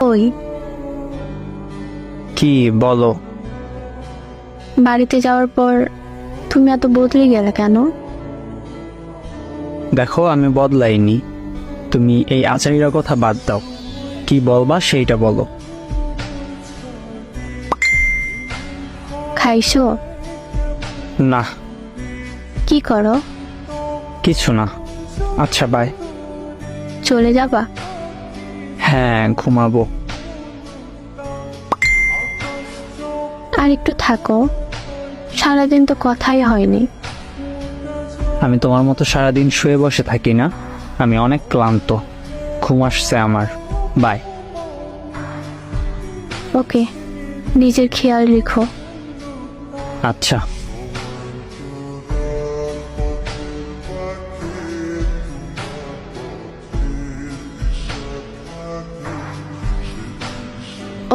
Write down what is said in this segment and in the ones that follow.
ওই কি বলো? বাড়িতে যাওয়ার পর তুমি এত বদলে গেলে কেন? দেখো, আমি বদলাইনি। তুমি এই আচারির কথা বাদ দাও। কি বলবা সেইটা বলো। খাইছো? না, কি করো? কিছু না। আচ্ছা, বাই। চলে যাবা? হ্যাঁ, ঘুমাবো। আর একটু থাকো, সারাদিন তো কথাই হয়নি। আমি তোমার মতো সারাদিন শুয়ে বসে থাকি না। আমি অনেক ক্লান্ত, ঘুম আসছে আমার। বাই। ওকে, নিজের খেয়াল রেখো। আচ্ছা।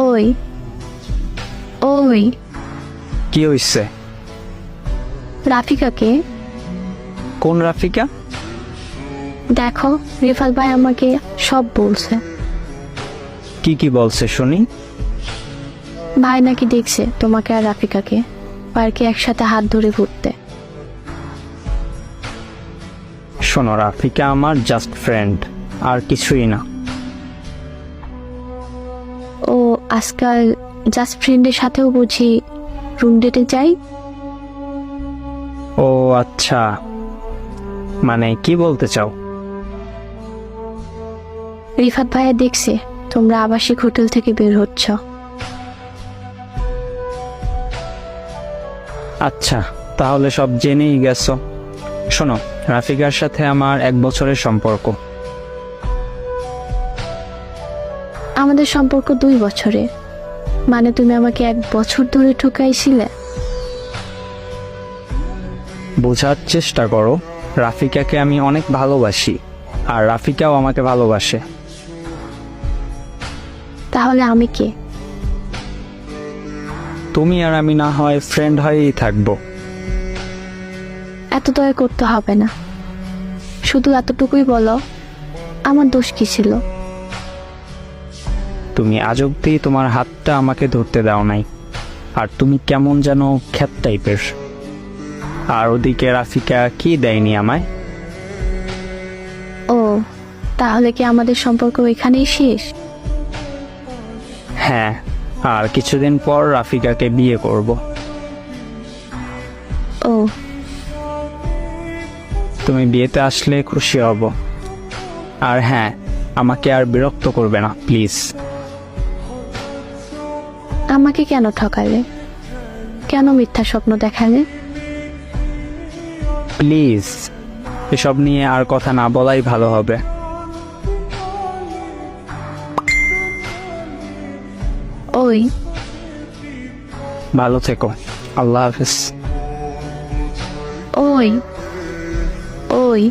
ওই ওই কি হইছে? রাফিকাকে কোন রাফিকা? দেখো, রিফাত ভাই আমাকে সব বলছে। কি কি বলছে শুনি? ভাই নাকি দেখছে তোমাকে আর রাফিকাকে পার্কে একসাথে হাত ধরে ঘুরতে। শোনো, রাফিকা আমার জাস্ট ফ্রেন্ড, আর কিছুই না। ও আজকাল জাস্ট ফ্রেন্ডের সাথেও বুঝি রুম ডেটে যাই? ও আচ্ছা, মানে কি বলতে চাও? রিফাত ভাইয়া দেখছে তোমরা আবাসিক হোটেল থেকে বের হচ্ছ। আচ্ছা, তাহলে সব জেনেই গেছো। শোনো, রাফিকার সাথে আমার 1 বছরের সম্পর্ক। আমাদের সম্পর্ক 2 বছরে, মানে তুমি আমাকে 1 বছর ধরে ঠকাইছিলে? বোঝার চেষ্টা করো, রাফিকাকে আমি অনেক ভালোবাসি, আর রাফিকাও আমাকে ভালোবাসে। তাহলে আমি কে? তুমি আর আমি না হয় ফ্রেন্ড হয়েই থাকবো। এত দয়া করতে হবে না, শুধু এতটুকুই বলো, আমার দোষ কি ছিল? তুমি আজ অব্দি তোমার হাতটা আমাকে ধরতে দাও নাই, আর তুমি কেমন যেন খ্যাত টাইপের। আর ওদিকে রাফিকা কি দেয়নি আমায়? ও তাহলে কি আমাদের সম্পর্ক এখানেই শেষ? হ্যাঁ, আর কিছুদিন পর রাফিকাকে বিয়ে করব। ও তুমি বিয়েতে আসলে খুশি হব। আর হ্যাঁ, আমাকে আর বিরক্ত করবে না প্লিজ। আমাকে কেন ঠকালে? কেন মিথ্যা স্বপ্ন দেখালে? প্লিজ, এসব নিয়ে আর কথা না বলাই ভালো হবে। ওই ভালো থেকো। আল্লাহ হাফেজ। ওই ওই